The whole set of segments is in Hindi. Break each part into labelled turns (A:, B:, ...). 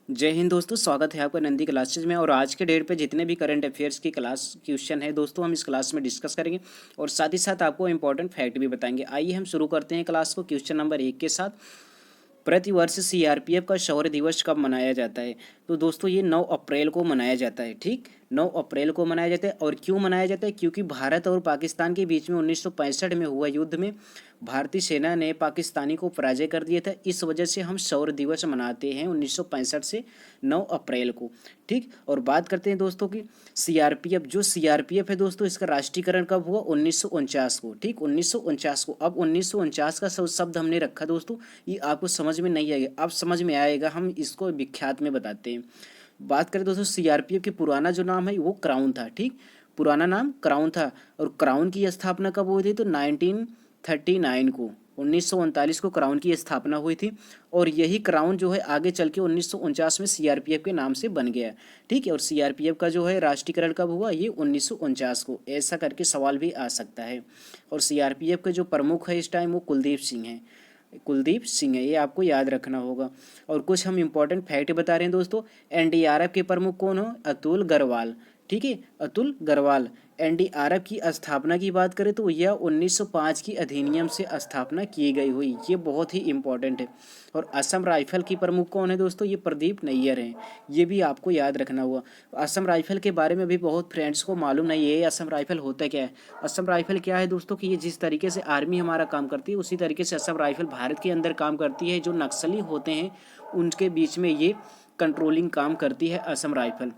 A: जय हिंद दोस्तों, स्वागत है आपका नंदी क्लासेज में। और आज के डेट पे जितने भी करंट अफेयर्स की क्लास क्वेश्चन है दोस्तों, हम इस क्लास में डिस्कस करेंगे और साथ ही साथ आपको इंपॉर्टेंट फैक्ट भी बताएंगे। आइए हम शुरू करते हैं क्लास को क्वेश्चन नंबर 1 के साथ। प्रतिवर्ष सीआरपीएफ का शौर्य दिवस कब मनाया जाता है? तो दोस्तों ये 9 अप्रैल को मनाया जाता है। ठीक, 9 अप्रैल को मनाया जाता है। और क्यों मनाया जाता है? क्योंकि भारत और पाकिस्तान के बीच में 1965 में हुआ युद्ध में भारतीय सेना ने पाकिस्तानी को पराजय कर दिया था। इस वजह से हम शौर्य दिवस मनाते हैं 1965 से 9 अप्रैल को। ठीक, और बात करते हैं दोस्तों की सीआरपीएफ। जो सीआरपीएफ है दोस्तों, इसका राष्ट्रीयकरण कब हुआ? 1949 को। ठीक, 1949 को। अब 1949 का शब्द हमने रखा दोस्तों, ये आपको समझ में नहीं आएगा, अब समझ में आएगा। हम इसको विख्यात में बताते हैं। बात करें दोस्तों सीआरपीएफ की पुराना जो नाम है वो क्राउन था। ठीक, पुराना नाम क्राउन था। और क्राउन की स्थापना कब हुई थी? तो 1939 को, 1939 को क्राउन की स्थापना हुई थी। और यही क्राउन जो है आगे चल के 1949 में सीआरपीएफ के नाम से बन गया। ठीक है, और सीआरपीएफ का जो है राष्ट्रीयकरण कब हुआ? ये 1949 को। ऐसा करके सवाल भी आ सकता है। और सीआरपीएफ के जो प्रमुख है इस टाइम वो कुलदीप सिंह हैं। कुलदीप सिंह है, ये आपको याद रखना होगा। और कुछ हम इंपॉर्टेंट फैक्ट बता रहे हैं दोस्तों। एनडीआरएफ के प्रमुख कौन हो? अतुल गढ़वाल। ठीक है, अतुल गढ़वाल। एनडीआरएफ की स्थापना की बात करें तो यह 1905 की अधिनियम से स्थापना की गई हुई, ये बहुत ही इंपॉर्टेंट है। और असम राइफल की प्रमुख कौन है दोस्तों? ये प्रदीप नैयर हैं, ये भी आपको याद रखना हुआ। असम राइफल के बारे में भी बहुत फ्रेंड्स को मालूम नहीं है असम राइफल होता क्या है। असम राइफल क्या है दोस्तों कि ये जिस तरीके से आर्मी हमारा काम करती है उसी तरीके से असम राइफल भारत के अंदर काम करती है। जो नक्सली होते हैं उनके बीच में ये कंट्रोलिंग काम करती है असम राइफल।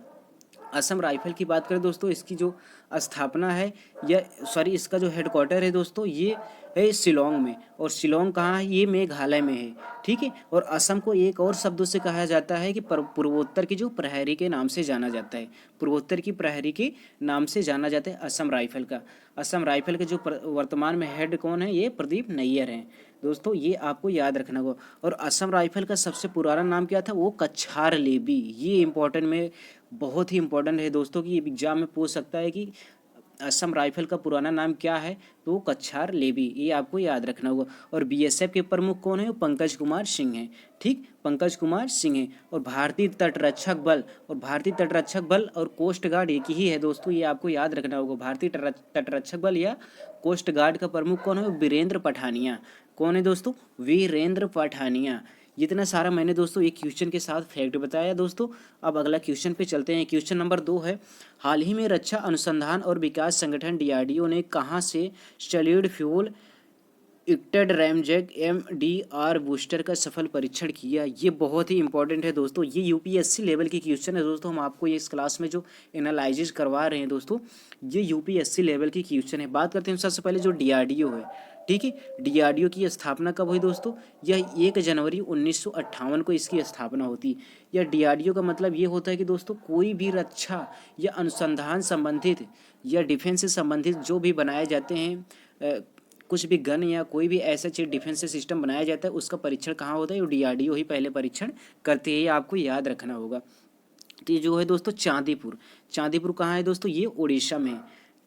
A: असम राइफल की बात करें दोस्तों, इसकी जो स्थापना है या सॉरी इसका जो हेडक्वार्टर है दोस्तों, ये है शिलोंग में। और शिलोंग कहाँ है? ये मेघालय में है। ठीक है, और असम को एक और शब्दों से कहा जाता है कि पूर्वोत्तर की जो प्रहरी के नाम से जाना जाता है। पूर्वोत्तर की प्रहरी के नाम से जाना जाता है असम राइफल का। असम राइफल के जो वर्तमान में हेड कौन है? ये प्रदीप नैयर हैं दोस्तों, ये आपको याद रखना होगा। और असम राइफल का सबसे पुराना नाम क्या था? वो कछार लेबी। ये इंपॉर्टेंट में बहुत ही इंपॉर्टेंट है दोस्तों कि एग्जाम में पूछ सकता है कि असम राइफल का पुराना नाम क्या है? तो कछार लेबी, ये आपको याद रखना होगा। और बीएसएफ के प्रमुख कौन है? पंकज कुमार सिंह हैं। ठीक, पंकज कुमार सिंह हैं। और भारतीय तटरक्षक बल, और भारतीय तटरक्षक बल और कोस्ट गार्ड एक ही है दोस्तों, ये आपको याद रखना होगा। भारतीय तटरक्षक बल या कोस्ट गार्ड का प्रमुख कौन है? वीरेंद्र पठानिया। कौन है दोस्तों? वीरेंद्र पठानिया। जितना सारा मैंने दोस्तों एक क्वेश्चन के साथ फैक्ट बताया दोस्तों। अब अगला क्वेश्चन पे चलते हैं। क्वेश्चन नंबर 2 है, हाल ही में रक्षा अनुसंधान और विकास संगठन डीआरडीओ ने कहाँ से solid fuel ducted ramjet MDR booster का सफल परीक्षण किया? ये बहुत ही इंपॉर्टेंट है दोस्तों। ये यूपीएससी लेवल की क्वेश्चन है दोस्तों। हम आपको ये इस क्लास में जो एनालिसिस करवा रहे हैं दोस्तों, ये यूपीएससी लेवल की क्वेश्चन है। बात करते हैं सबसे पहले जो डीआरडीओ है। ठीक है, डीआरडीओ की स्थापना कब हुई दोस्तों? यह 1 जनवरी 1958 को इसकी स्थापना होती है। यह डीआरडीओ का मतलब ये होता है कि दोस्तों कोई भी रक्षा या अनुसंधान संबंधित या डिफेंस से संबंधित जो भी बनाए जाते हैं, कुछ भी गन या कोई भी ऐसा चीज डिफेंस सिस्टम बनाया जाता है, उसका परीक्षण कहाँ होता है? वो डीआरडीओ ही पहले परीक्षण करते हैं, ये आपको याद रखना होगा। तो ये जो है दोस्तों चांदीपुर। चांदीपुर कहाँ है दोस्तों? ये उड़ीसा में है।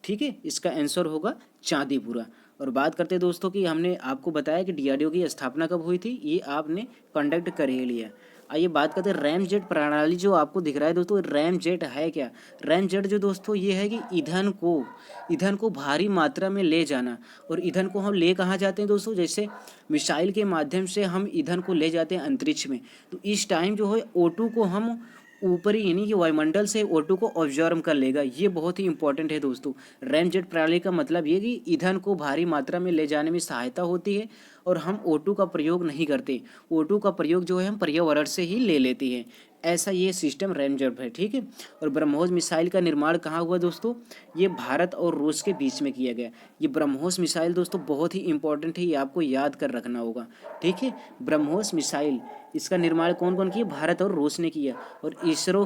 A: ठीक है, इसका आंसर होगा चांदीपुरा। और बात करते हैं दोस्तों कि हमने आपको बताया कि डीआरडीओ की स्थापना कब हुई थी, ये आपने कंडक्ट कर ही लिया। आइए बात करते हैं रैम जेट प्रणाली। जो आपको दिख रहा है दोस्तों, रैम जेट है क्या? रैम जेट जो दोस्तों ये है कि ईंधन को भारी मात्रा में ले जाना। और ईंधन को हम ले कहाँ जाते हैं दोस्तों? जैसे मिसाइल के माध्यम से हम ईंधन को ले जाते हैं अंतरिक्ष में। तो इस टाइम जो है O2 को हम ऊपरी यानी कि वायुमंडल से O2 को ऑब्जर्व कर लेगा। ये बहुत ही इंपॉर्टेंट है दोस्तों। रैमजेट प्रणाली का मतलब ये कि ईंधन को भारी मात्रा में ले जाने में सहायता होती है और हम O2 का प्रयोग नहीं करते। O2 का प्रयोग जो है हम पर्यावरण से ही ले लेते हैं। ऐसा ये सिस्टम रैमजेट है। ठीक है, और ब्रह्मोस मिसाइल का निर्माण कहाँ हुआ दोस्तों? ये भारत और रूस के बीच में किया गया। ये ब्रह्मोस मिसाइल दोस्तों बहुत ही इंपॉर्टेंट है, ये आपको याद कर रखना होगा। ठीक है, ब्रह्मोस मिसाइल, इसका निर्माण कौन कौन किया? भारत और रूस ने किया। और इसरो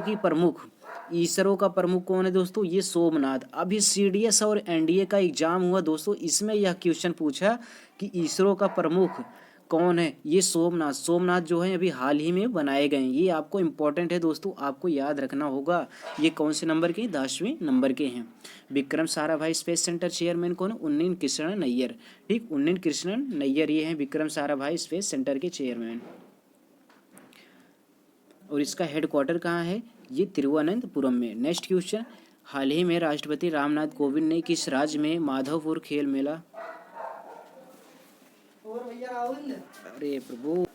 A: का प्रमुख कौन है दोस्तों? ये सोमनाथ। अभी सीडीएस और एनडीए का एग्जाम हुआ दोस्तों, इसमें यह क्वेश्चन पूछा कि इसरो का प्रमुख कौन है? ये सोमनाथ जो है अभी हाल ही में बनाए गए हैं। ये आपको इंपॉर्टेंट है दोस्तों, आपको याद रखना होगा। ये कौन से नंबर के? 10वें नंबर के हैं। Vikram Sarabhai space centre chairman कौन है? उन्नीन कृष्णन नैयर। ठीक, उन्नीन कृष्णन नैयर ये हैं विक्रम साराभाई स्पेस सेंटर के चेयरमैन। और इसका हेडक्वार्टर कहाँ है, ये तिरुवनंतपुरम में। नेक्स्ट क्वेश्चन, हाल ही में राष्ट्रपति रामनाथ कोविंद ने किस राज्य में माधवपुर खेल मेला, अरे प्रभु,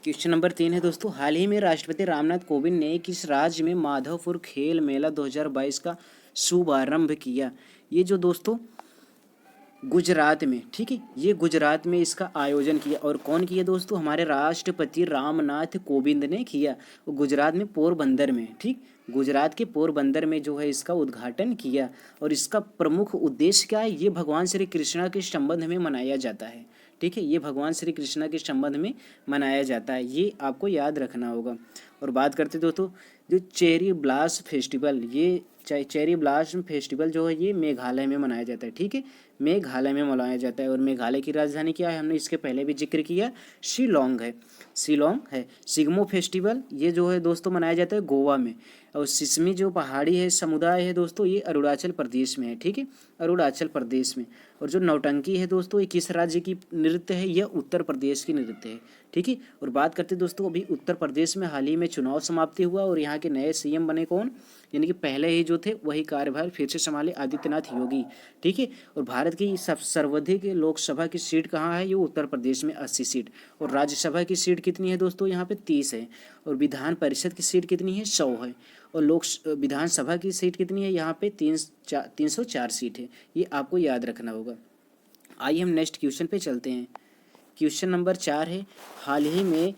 A: क्वेश्चन नंबर 3 है दोस्तों, हाल ही में राष्ट्रपति रामनाथ कोविंद ने किस राज्य में माधवपुर खेल मेला 2022 का शुभारंभ किया। ये जो दोस्तों गुजरात में, ठीक है, ये गुजरात में इसका आयोजन किया। और कौन किया दोस्तों, हमारे राष्ट्रपति रामनाथ कोविंद ने किया, वो गुजरात में पोरबंदर में, ठीक, गुजरात के पोरबंदर में जो है इसका उद्घाटन किया। और इसका प्रमुख उद्देश्य क्या है, ये भगवान श्री कृष्णा के संबंध में मनाया जाता है, ठीक है, ये भगवान श्री कृष्णा के संबंध में मनाया जाता है, ये आपको याद रखना होगा। और बात करते दोस्तों, जो चेरी ब्लास्ट फेस्टिवल, ये चेरी ब्लास्ट फेस्टिवल जो है ये मेघालय में मनाया जाता है, ठीक है, मेघालय में मनाया जाता है। और मेघालय की राजधानी क्या है, हमने इसके पहले भी जिक्र किया, शिलोंग है, शिलोंग है। सिग्मो फेस्टिवल ये जो है दोस्तों मनाया जाता है गोवा में। और सिसमी जो पहाड़ी है समुदाय है दोस्तों, ये अरुणाचल प्रदेश में है, ठीक है, अरुणाचल प्रदेश में। और जो नौटंकी है दोस्तों, ये किस राज्य की नृत्य है, यह उत्तर प्रदेश की नृत्य है, ठीक है। और बात करते दोस्तों, अभी उत्तर प्रदेश में हाल ही में चुनाव समाप्ति हुआ और यहाँ के नए सीएम बने कौन, यानी कि पहले ही जो थे वही कार्यभार फिर से संभाले, आदित्यनाथ योगी, ठीक है। और भारत की सर्वाधिक लोकसभा की सीट कहाँ है, ये उत्तर प्रदेश में 80 सीट। और राज्यसभा की सीट कितनी है दोस्तों, यहाँ पे 30 है। और विधान परिषद की सीट कितनी है, 100 है। और विधानसभा की सीट कितनी है, यहाँ पे 304 सीट है, ये आपको याद रखना होगा। आइए हम नेक्स्ट क्वेश्चन पे चलते हैं। क्वेश्चन नंबर 4 है, हाल ही में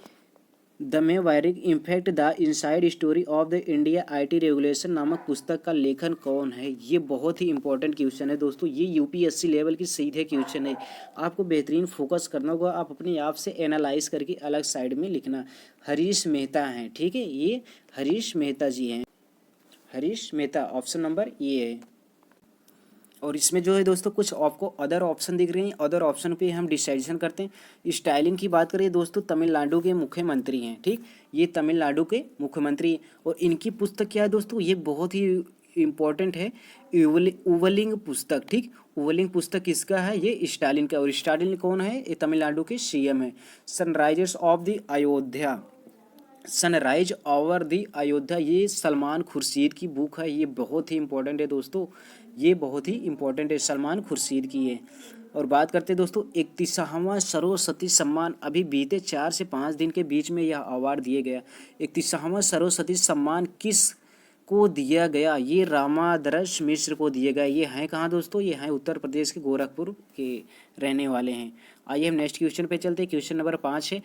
A: the maverick effect the inside story of the India IT regulation नामक पुस्तक का लेखन कौन है। ये बहुत ही इंपॉर्टेंट क्वेश्चन है दोस्तों, ये यूपीएससी लेवल की सीधे क्वेश्चन है, आपको बेहतरीन फोकस करना होगा, आप अपने आप से एनालाइज करके अलग साइड में लिखना। हरीश मेहता हैं, ठीक है, ये हरीश मेहता जी हैं, Harish Mehta, option number A है। और इसमें जो है दोस्तों कुछ आपको अदर ऑप्शन दिख रहे हैं, अदर ऑप्शन पे हम डिसाइडेशन करते हैं। स्टालिन की बात करें दोस्तों, तमिलनाडु के मुख्यमंत्री हैं, ठीक, ये तमिलनाडु के मुख्यमंत्री। और इनकी पुस्तक क्या है दोस्तों, ये बहुत ही इम्पोर्टेंट है, उवलिंग पुस्तक, ठीक, उवलिंग पुस्तक किसका है, ये स्टालिन का। और स्टालिन कौन है, ये तमिलनाडु के सीएम है। Sunrisers of the Ayodhya, sunrise over the Ayodhya, ये सलमान खुर्शीद की बुक है, ये बहुत ही इंपॉर्टेंट है दोस्तों, ये बहुत ही इंपॉर्टेंट है, सलमान खुर्शीद की है। और बात करते हैं दोस्तों 31वां सरस्वती सम्मान, अभी बीते 4 से 5 दिन के बीच में यह अवार्ड दिया गया। 31वां सरस्वती सम्मान किस को दिया गया, ये रामादर्श मिश्र को दिया गया। ये हैं कहाँ दोस्तों, ये हैं उत्तर प्रदेश के गोरखपुर के रहने वाले हैं। आइए हम नेक्स्ट क्वेश्चन पे चलते हैं। क्वेश्चन नंबर 5 है,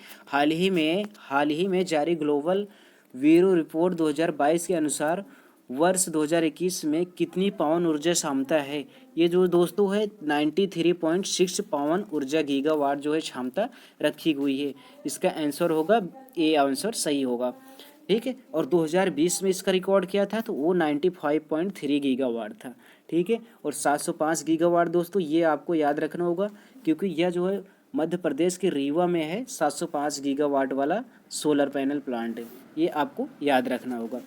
A: हाल ही में जारी ग्लोबल वीरो रिपोर्ट 2022 के अनुसार वर्ष 2021 में कितनी पवन ऊर्जा क्षमता है। ये जो दोस्तों है 93.6 पवन ऊर्जा गीगावाट जो है क्षमता रखी हुई है। इसका आंसर होगा ए, आंसर सही होगा, ठीक है। और 2020 में इसका रिकॉर्ड किया था तो वो 95.3 गीगावाट था, ठीक है। और 705 गीगावाट दोस्तों ये आपको याद रखना होगा, क्योंकि यह जो है मध्य प्रदेश के रीवा में है, 705 गीगावाट वाला सोलर पैनल प्लांट है, ये आपको याद रखना होगा।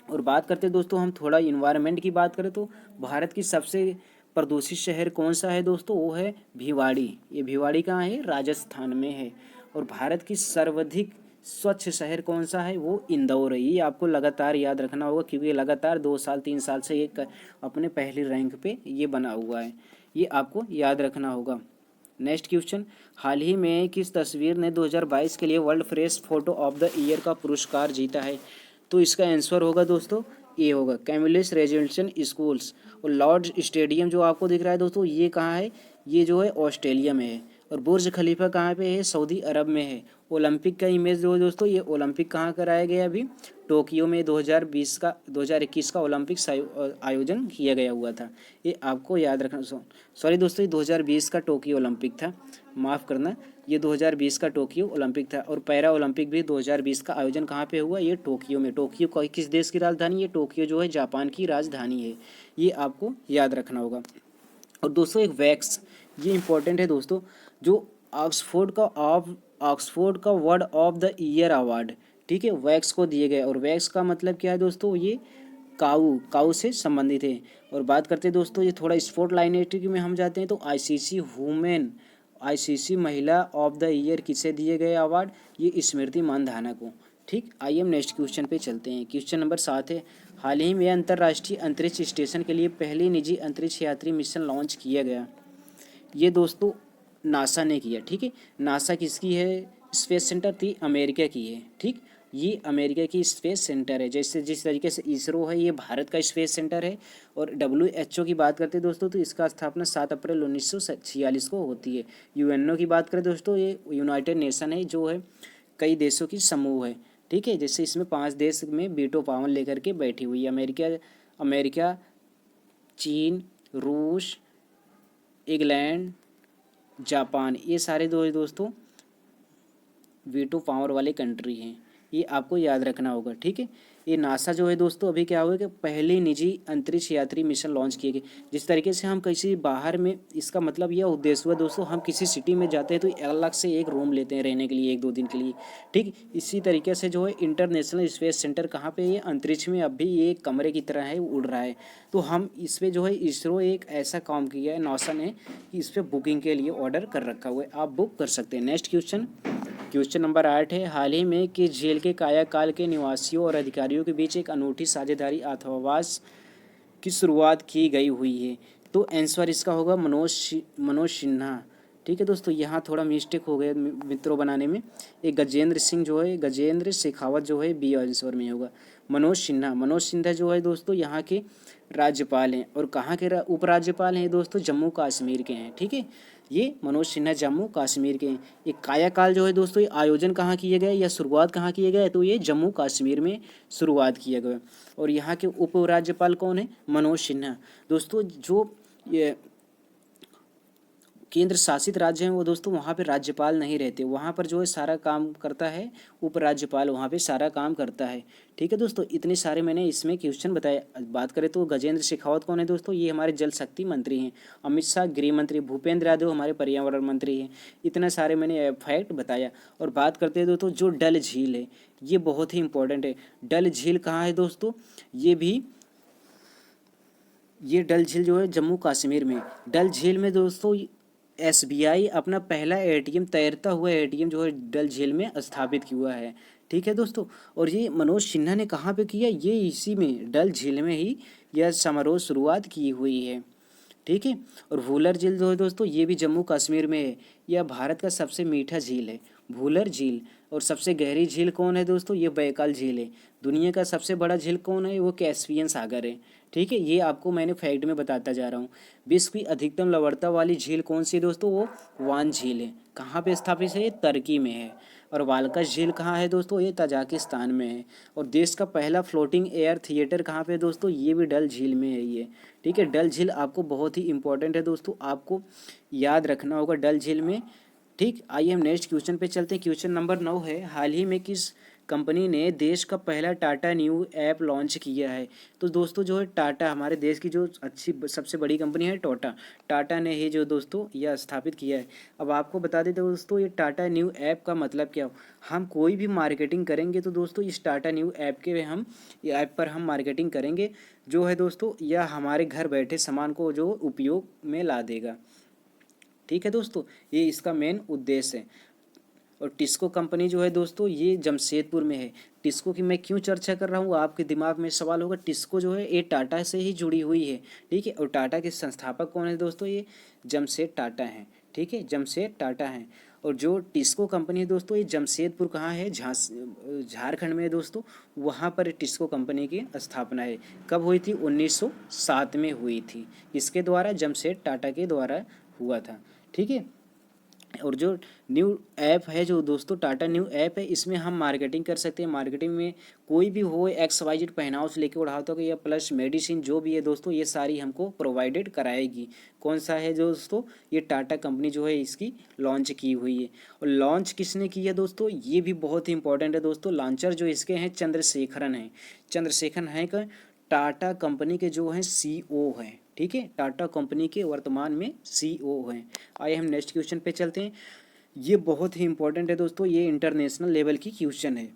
A: और बात करते दोस्तों हम थोड़ा इन्वायरमेंट की बात करें तो भारत की सबसे प्रदूषित शहर कौन सा है दोस्तों, वो है भिवाड़ी। ये भिवाड़ी कहाँ है, राजस्थान में है। और भारत की सर्वाधिक स्वच्छ शहर कौन सा है, वो इंदौर है। ये आपको लगातार याद रखना होगा, क्योंकि लगातार 2 साल 3 साल से ये अपने पहले रैंक पे ये बना हुआ है, ये आपको याद रखना होगा। नेक्स्ट क्वेश्चन, हाल ही में किस तस्वीर ने 2022 के लिए world fresh photo of the year का पुरस्कार जीता है। तो इसका आंसर होगा दोस्तों ये होगा कैमिलिस रेजिडेंशियल स्कूल्स। और लॉर्ड्स स्टेडियम जो आपको दिख रहा है दोस्तों, ये कहाँ है, ये जो है ऑस्ट्रेलिया में है। और बुर्ज खलीफा कहाँ पे है, सऊदी अरब में है। ओलंपिक का इमेज जो है दोस्तों, ये ओलंपिक कहाँ कराया गया अभी, टोक्यो में 2021 का ओलंपिक आयोजन किया गया हुआ था, ये आपको याद रखना। सॉरी दोस्तों, ये 2020 का टोक्यो ओलंपिक था, माफ़ करना, ये 2020 का टोक्यो ओलंपिक था। और पैरा ओलंपिक भी 2020 का आयोजन कहाँ पे हुआ, ये टोक्यो में। टोक्यो किस देश की राजधानी है, टोक्यो जो है जापान की राजधानी है, ये आपको याद रखना होगा। और दोस्तों एक वैक्स, ये इंपॉर्टेंट है दोस्तों, जो ऑक्सफोर्ड का word of the year award, ठीक है, वैक्स को दिए गए। और वैक्स का मतलब क्या है दोस्तों, ये काऊ से संबंधित है। और बात करते हैं दोस्तों ये थोड़ा स्पोर्ट लाइनेटिक में हम जाते हैं तो आईसीसी महिला ऑफ द ईयर किसे दिए गए अवार्ड, ये स्मृति मंधाना को, ठीक, आइए हम नेक्स्ट क्वेश्चन पे चलते हैं। क्वेश्चन नंबर 7 है, हाल ही में अंतर्राष्ट्रीय अंतरिक्ष स्टेशन के लिए पहली निजी अंतरिक्ष यात्री मिशन लॉन्च किया गया। ये दोस्तों नासा ने किया। ठीक है, नासा किसकी है स्पेस सेंटर थी, अमेरिका की है। ठीक, ये अमेरिका की स्पेस सेंटर है। जैसे जिस तरीके से इसरो है ये भारत का स्पेस सेंटर है। और WHO की बात करते हैं दोस्तों तो इसका स्थापना 7 अप्रैल 1946 को होती है। UNO की बात करें दोस्तों ये यूनाइटेड नेशन है जो है कई देशों की समूह है। ठीक है, जैसे इसमें 5 देश में वीटो पावर लेकर के बैठी हुई है। अमेरिका, चीन, रूस, इंग्लैंड, जापान, ये सारे दोस्तों वीटो पावर वाले कंट्री हैं। ये आपको याद रखना होगा। ठीक है, ये नासा जो है दोस्तों अभी क्या हुआ कि पहले निजी अंतरिक्ष यात्री मिशन लॉन्च किए गए। जिस तरीके से हम किसी बाहर में, इसका मतलब यह उद्देश्य हुआ दोस्तों, हम किसी सिटी में जाते हैं तो अलग से एक रूम लेते हैं रहने के लिए 1-2 दिन के लिए। ठीक, इसी तरीके से जो है इंटरनेशनल स्पेस सेंटर कहाँ पे, ये अंतरिक्ष में अब भी ये एक कमरे की तरह है, उड़ रहा है। तो हम इस पर जो है इसरो एक ऐसा काम किया है नासा ने कि इस पर बुकिंग के लिए ऑर्डर कर रखा हुआ है, आप बुक कर सकते हैं। नेक्स्ट क्वेश्चन नंबर 8 है, हाल ही में किस झील के कायाकाल के निवासियों और अधिकारियों के बीच एक अनूठी साझेदारी अथवावास की शुरुआत की गई हुई है। तो आंसर इसका होगा मनोज सिन्हा। ठीक है दोस्तों, यहाँ थोड़ा मिस्टेक हो गया मित्रों बनाने में। एक गजेंद्र शेखावत जो है बी आंसर में होगा। मनोज सिन्हा जो है दोस्तों यहाँ के राज्यपाल हैं। और कहाँ के उपराज्यपाल हैं दोस्तों, जम्मू कश्मीर के हैं। ठीक है, ये मनोज सिन्हा जम्मू कश्मीर के हैं। ये कायाकाल जो है दोस्तों ये आयोजन कहाँ किया गया या शुरुआत कहाँ किया गया है, तो ये जम्मू कश्मीर में शुरुआत किया गया। और यहाँ के उपराज्यपाल कौन है, मनोज सिन्हा। दोस्तों जो ये केंद्र शासित राज्य हैं वो दोस्तों वहाँ पे राज्यपाल नहीं रहते, वहाँ पर जो है सारा काम करता है उपराज्यपाल, वहाँ पे सारा काम करता है। ठीक है दोस्तों, इतने सारे मैंने इसमें क्वेश्चन बताए। बात करें तो गजेंद्र शेखावत कौन है दोस्तों, ये हमारे जल शक्ति मंत्री हैं। अमित शाह गृह मंत्री, भूपेंद्र यादव हमारे पर्यावरण मंत्री हैं। इतना सारे मैंने फैक्ट बताया। और बात करते हैं दोस्तों जो डल झील है ये बहुत ही इंपॉर्टेंट है। डल झील कहाँ है दोस्तों, ये डल झील जो है जम्मू कश्मीर में। डल झील में दोस्तों SBI अपना पहला ATM, तैरता हुआ ATM जो है डल झील में स्थापित हुआ है। ठीक है दोस्तों, और ये मनोज सिन्हा ने कहाँ पे किया, ये इसी में डल झील में ही यह समारोह शुरुआत की हुई है। ठीक है, और वूलर झील जो है दोस्तों ये भी जम्मू कश्मीर में है। यह भारत का सबसे मीठा झील है वूलर झील। और सबसे गहरी झील कौन है दोस्तों, ये बैकाल झील है। दुनिया का सबसे बड़ा झील कौन है, वो कैस्पियन सागर है। ठीक है, ये आपको मैंने फैक्ट में बताता जा रहा हूँ। विश्व की अधिकतम लवणता वाली झील कौन सी है दोस्तों, वो वान झील है। कहाँ पे स्थापित है, ये तुर्की में है। और वालका झील कहाँ है दोस्तों, ये तजाकिस्तान में है। और देश का पहला फ्लोटिंग एयर थिएटर कहाँ पे है दोस्तों, ये भी डल झील में है ये। ठीक है, डल झील आपको बहुत ही इंपॉर्टेंट है दोस्तों, आपको याद रखना होगा डल झील में। ठीक, आइए हम नेक्स्ट क्वेश्चन पे चलते हैं। क्वेश्चन नंबर 9 है, हाल ही में किस कंपनी ने देश का पहला टाटा न्यू ऐप लॉन्च किया है। तो दोस्तों जो है टाटा, हमारे देश की जो सबसे बड़ी कंपनी है टाटा ने ही जो दोस्तों यह स्थापित किया है। अब आपको बता देते दोस्तों ये टाटा न्यू ऐप का मतलब क्या हो। हम कोई भी मार्केटिंग करेंगे तो दोस्तों इस टाटा न्यू ऐप के ऐप पर हम मार्केटिंग करेंगे जो है दोस्तों यह हमारे घर बैठे सामान को जो उपयोग में ला देगा। ठीक है दोस्तों, ये इसका मेन उद्देश्य है। और टिस्को कंपनी जो है दोस्तों ये जमशेदपुर में है। टिस्को की मैं क्यों चर्चा कर रहा हूँ, आपके दिमाग में सवाल होगा। टिस्को जो है ये टाटा से ही जुड़ी हुई है। ठीक है, और टाटा के संस्थापक कौन है दोस्तों, ये जमशेद टाटा हैं। ठीक है, जमशेद टाटा हैं। और जो टिस्को कंपनी है दोस्तों ये जमशेदपुर कहाँ है, झारखंड में है दोस्तों। वहाँ पर टिस्को कंपनी की स्थापना है। कब हुई थी, 1907 में हुई थी। इसके द्वारा, जमशेद टाटा के द्वारा हुआ था। ठीक है, और जो न्यू ऐप है जो दोस्तों टाटा न्यू ऐप है, इसमें हम मार्केटिंग कर सकते हैं। मार्केटिंग में कोई भी हो, XYZ पहनाव से लेकर उड़ाव तक या प्लस मेडिसिन जो भी है दोस्तों ये सारी हमको प्रोवाइडेड कराएगी। कौन सा है दोस्तों, ये टाटा कंपनी जो है इसकी लॉन्च की हुई है। और लॉन्च किसने की है दोस्तों, ये भी बहुत ही इंपॉर्टेंट है दोस्तों। लॉन्चर जो इसके हैं चंद्रशेखरन हैं का टाटा कंपनी के जो हैं CEO हैं। ठीक है, टाटा कंपनी के वर्तमान में CEO हैं। आइए हम नेक्स्ट क्वेश्चन पे चलते हैं। ये बहुत ही इंपॉर्टेंट है दोस्तों, ये इंटरनेशनल लेवल की क्वेश्चन है।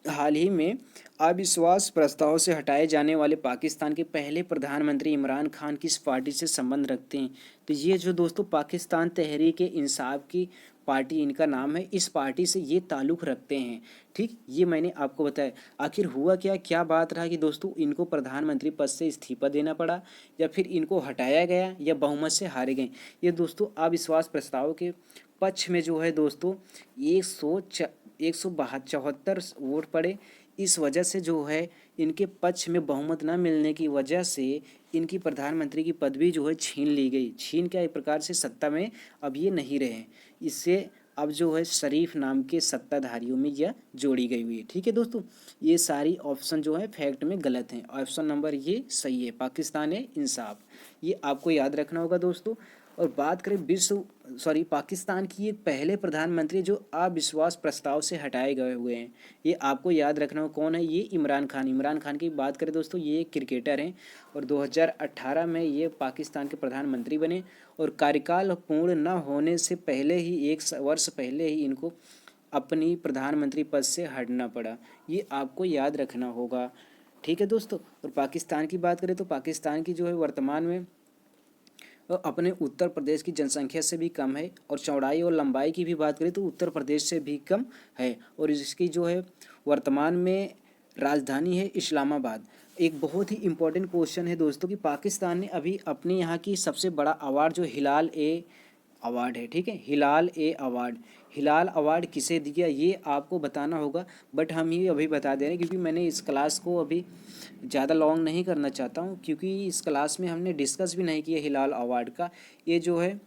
A: हाल ही में अविश्वास प्रस्ताव से हटाए जाने वाले पाकिस्तान के पहले प्रधानमंत्री इमरान खान किस पार्टी से संबंध रखते हैं। तो ये जो दोस्तों पाकिस्तान तहरीक इंसाफ की पार्टी इनका नाम है, इस पार्टी से ये ताल्लुक़ रखते हैं। ठीक, ये मैंने आपको बताया। आखिर हुआ क्या, क्या बात रहा कि दोस्तों इनको प्रधानमंत्री पद से इस्तीफा देना पड़ा, या फिर इनको हटाया गया, या बहुमत से हारे गए। ये दोस्तों अविश्वास प्रस्ताव के पक्ष में जो है दोस्तों 174 वोट पड़े। इस वजह से जो है इनके पक्ष में बहुमत न मिलने की वजह से इनकी प्रधानमंत्री की पदवी जो है छीन ली गई। छीन क्या, एक प्रकार से सत्ता में अब ये नहीं रहे। इससे अब जो है शरीफ नाम के सत्ताधारियों में यह जोड़ी गई हुई है। ठीक है दोस्तों, ये सारी ऑप्शन जो है फैक्ट में गलत हैं। ऑप्शन नंबर ये सही है, पाकिस्तान है इंसाफ। ये आपको याद रखना होगा दोस्तों। और बात करें पाकिस्तान की एक पहले प्रधानमंत्री जो अविश्वास प्रस्ताव से हटाए गए हुए हैं, ये आपको याद रखना हो कौन है, ये इमरान खान। इमरान खान की बात करें दोस्तों, ये एक क्रिकेटर हैं और 2018 में ये पाकिस्तान के प्रधानमंत्री बने। और कार्यकाल पूर्ण न होने से पहले ही, 1 वर्ष पहले ही इनको अपनी प्रधानमंत्री पद से हटना पड़ा। ये आपको याद रखना होगा। ठीक है दोस्तों। और पाकिस्तान की बात करें तो पाकिस्तान की जो है वर्तमान में अपने उत्तर प्रदेश की जनसंख्या से भी कम है, और चौड़ाई और लंबाई की भी बात करें तो उत्तर प्रदेश से भी कम है। और इसकी जो है वर्तमान में राजधानी है इस्लामाबाद। एक बहुत ही इम्पोर्टेंट क्वेश्चन है दोस्तों कि पाकिस्तान ने अभी अपने यहाँ की सबसे बड़ा अवार्ड जो हिलाल ए अवार्ड है, ठीक है, हिलाल ए अवार्ड, हिलाल अवार्ड किसे दिया ये आपको बताना होगा। बट हम ये अभी बता दे रहे हैं क्योंकि मैंने इस क्लास को अभी ज़्यादा लॉन्ग नहीं करना चाहता हूँ, क्योंकि इस क्लास में हमने डिस्कस भी नहीं किया हिलाल अवार्ड का। ये जो है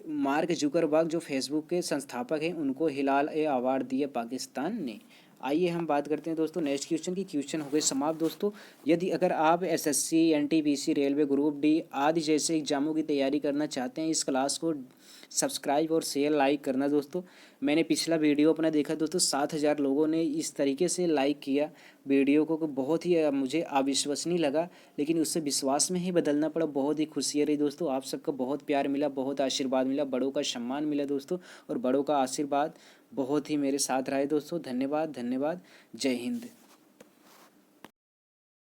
A: मार्क जुकरबर्ग जो फेसबुक के संस्थापक हैं, उनको हिलाल ए अवार्ड दिया पाकिस्तान ने। आइए हम बात करते हैं दोस्तों नेक्स्ट क्वेश्चन की। क्वेश्चन हो गए समाप्त दोस्तों। यदि अगर आप SSC, NTPC, railway, group D आदि जैसे एग्जामों की तैयारी करना चाहते हैं, इस क्लास को सब्सक्राइब और शेयर लाइक करना दोस्तों। मैंने पिछला वीडियो अपना देखा दोस्तों, 7,000 लोगों ने इस तरीके से लाइक किया वीडियो को, बहुत ही मुझे अविश्वसनीय लगा, लेकिन उससे विश्वास में ही बदलना पड़ा। बहुत ही खुशी रही दोस्तों, आप सबका बहुत प्यार मिला, बहुत आशीर्वाद मिला, बड़ों का सम्मान मिला दोस्तों, और बड़ों का आशीर्वाद बहुत ही मेरे साथ रहा है दोस्तों। धन्यवाद, धन्यवाद। जय हिंद।